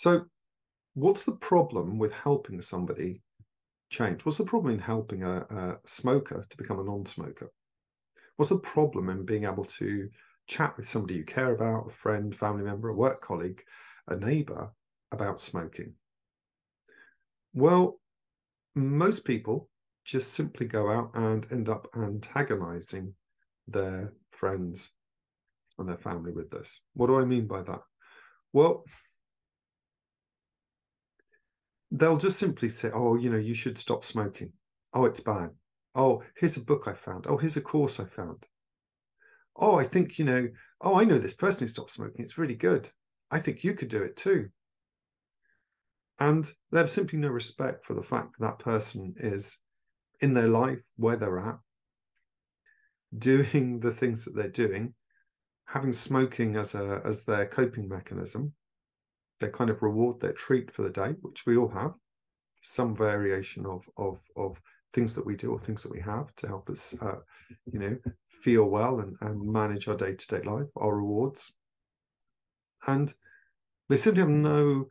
So what's the problem with helping somebody change? What's the problem in helping a smoker to become a non-smoker? What's the problem in being able to chat with somebody you care about, a friend, family member, a work colleague, a neighbour, about smoking? Well, most people just simply go out and end up antagonizing their friends and their family with this. What do I mean by that? Well, they'll just simply say, oh, you should stop smoking. Oh, it's bad. Oh, here's a book I found. Oh, here's a course I found. Oh, I think, oh, I know this person who stopped smoking. It's really good. I think you could do it too. And they have simply no respect for the fact that that person is in their life, where they're at, doing the things that they're doing, having smoking as their coping mechanism, their kind of reward, their treat for the day, which we all have, some variation of things that we do or things that we have to help us, feel well and manage our day-to-day life, our rewards. And they simply have no,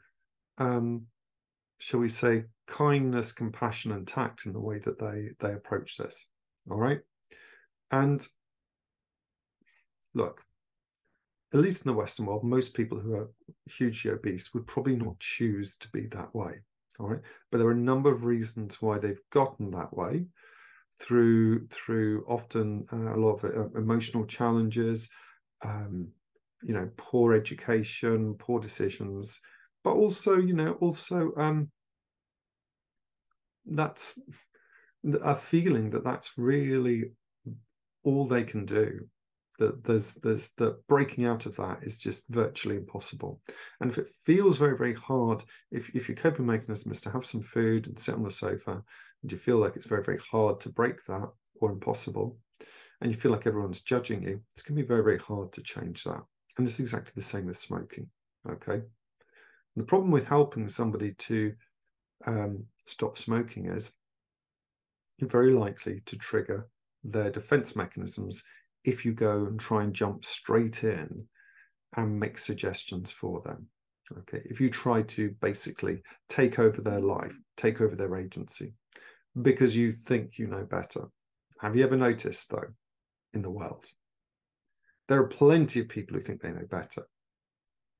shall we say, kindness, compassion, and tact in the way that they approach this. All right. And look, at least in the Western world, most people who are hugely obese would probably not choose to be that way. All right. But there are a number of reasons why they've gotten that way through often a lot of emotional challenges, poor education, poor decisions, but also, that's a feeling that that's really all they can do. That there's that breaking out of that is just virtually impossible. And if it feels very, very hard, if your coping mechanism is to have some food and sit on the sofa, and you feel like it's very, very hard to break that or impossible, and you feel like everyone's judging you, it's going to be very, very hard to change that. And it's exactly the same with smoking. Okay. And the problem with helping somebody to stop smoking is you're very likely to trigger their defense mechanisms if you go and try and jump straight in and make suggestions for them. Okay, if you try to basically take over their life, take over their agency, because you think you know better. Have you ever noticed, though, in the world, there are plenty of people who think they know better.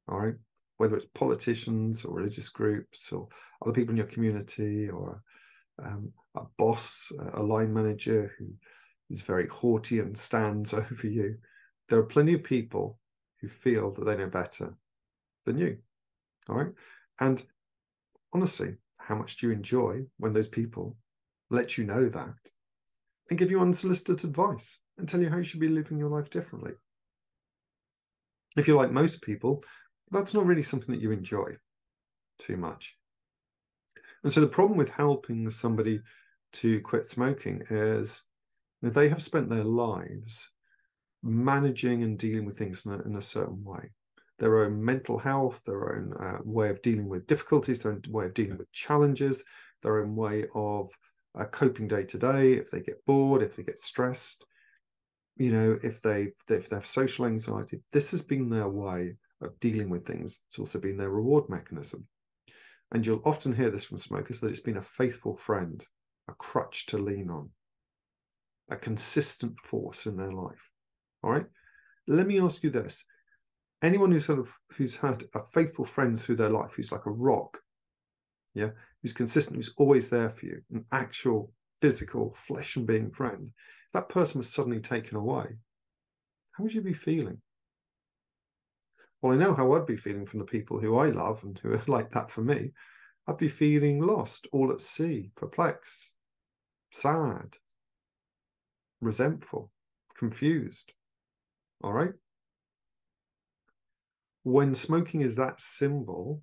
All right, whether it's politicians or religious groups or other people in your community or a boss, a line manager who is very haughty and stands over you. There are plenty of people who feel that they know better than you. All right. And honestly, how much do you enjoy when those people let you know that and give you unsolicited advice and tell you how you should be living your life differently? If you're like most people, that's not really something that you enjoy too much. And so the problem with helping somebody to quit smoking is that they have spent their lives managing and dealing with things in a certain way. Their own mental health, their own way of dealing with difficulties, their own way of dealing with challenges, their own way of coping day to day. If they get bored, if they get stressed, if they have social anxiety, this has been their way of dealing with things. It's also been their reward mechanism. And you'll often hear this from smokers, that it's been a faithful friend, a crutch to lean on, a consistent force in their life. All right. Let me ask you this. Anyone who's had a faithful friend through their life, who's like a rock, yeah, who's consistent, who's always there for you, an actual physical flesh and being friend, if that person was suddenly taken away, how would you be feeling? Well, I know how I'd be feeling from the people who I love and who are like that for me. I'd be feeling lost, all at sea, perplexed, sad, resentful, confused. All right. When smoking is that symbol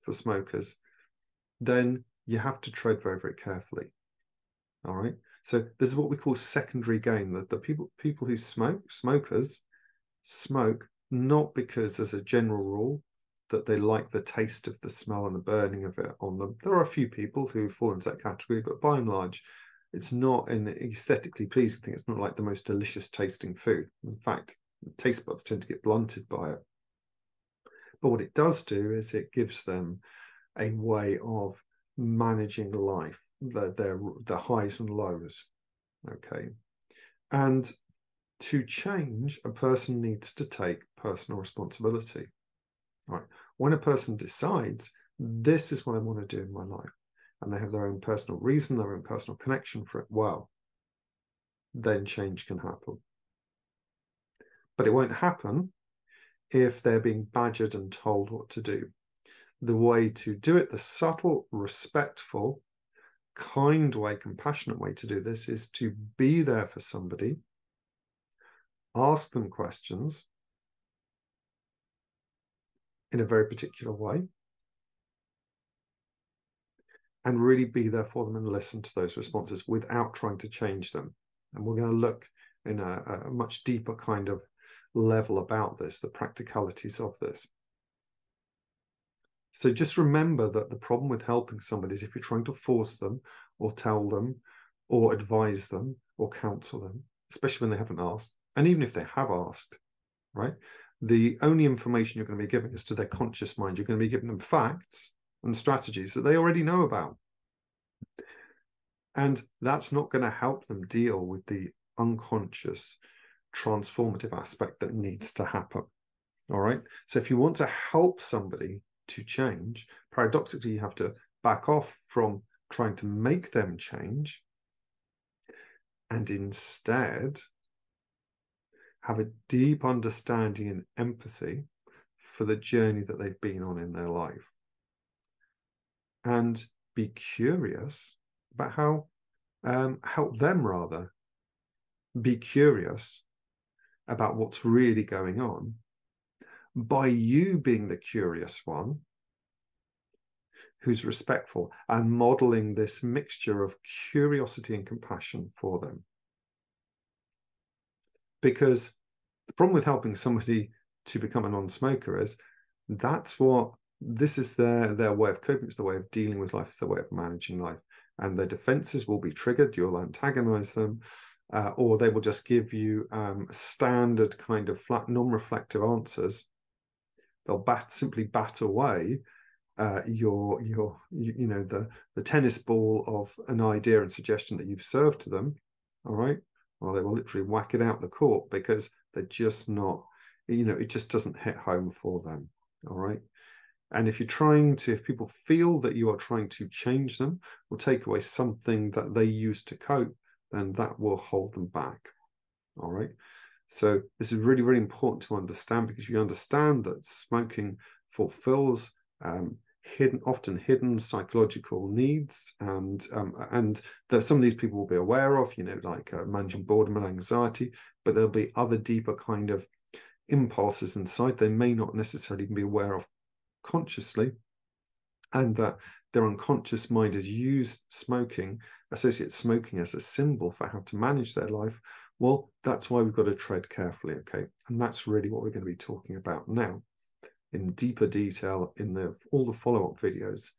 for smokers, then you have to tread very, very carefully. All right. So this is what we call secondary gain. The people who smokers smoke not because, as a general rule, that they like the taste of the smell and the burning of it on them. There are a few people who fall into that category, but by and large, it's not an aesthetically pleasing thing. It's not like the most delicious tasting food. In fact, taste buds tend to get blunted by it. But what it does do is it gives them a way of managing life, the highs and lows. Okay. And to change, a person needs to take personal responsibility. All right. When a person decides, this is what I want to do in my life, and they have their own personal reason, their own personal connection for it, well, then change can happen. But it won't happen if they're being badgered and told what to do. The way to do it, the subtle, respectful, kind way, compassionate way to do this is to be there for somebody, ask them questions in a very particular way, and really be there for them and listen to those responses without trying to change them. And we're going to look in a much deeper kind of level about this, the practicalities of this. So just remember that the problem with helping somebody is if you're trying to force them or tell them or advise them or counsel them, especially when they haven't asked, and even if they have asked, right? The only information you're going to be giving is to their conscious mind. You're going to be giving them facts and strategies that they already know about. And that's not going to help them deal with the unconscious transformative aspect that needs to happen. All right. So if you want to help somebody to change, paradoxically, you have to back off from trying to make them change and instead have a deep understanding and empathy for the journey that they've been on in their life. And be curious about how, help them rather be curious about what's really going on by you being the curious one who's respectful and modeling this mixture of curiosity and compassion for them. Because the problem with helping somebody to become a non-smoker is this is their way of coping, it's their way of dealing with life, it's their way of managing life. And their defenses will be triggered, you'll antagonize them, or they will just give you standard kind of flat, non-reflective answers. They'll simply bat away the tennis ball of an idea and suggestion that you've served to them. All right. Well, they will literally whack it out the court because they're just not, it just doesn't hit home for them. All right. And if people feel that you are trying to change them or take away something that they use to cope, then that will hold them back. All right. So this is really, really important to understand, because you understand that smoking fulfills often hidden psychological needs, and that some of these people will be aware of, like managing boredom and anxiety, but there'll be other deeper kind of impulses inside they may not necessarily be aware of consciously, and that their unconscious mind has associates smoking as a symbol for how to manage their life. Well, that's why we've got to tread carefully, okay? And that's really what we're going to be talking about now in deeper detail in all the follow-up videos,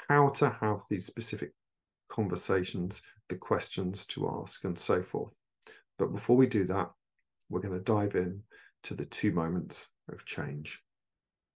how to have these specific conversations, the questions to ask, and so forth. But before we do that, we're going to dive in to the 2 moments of change.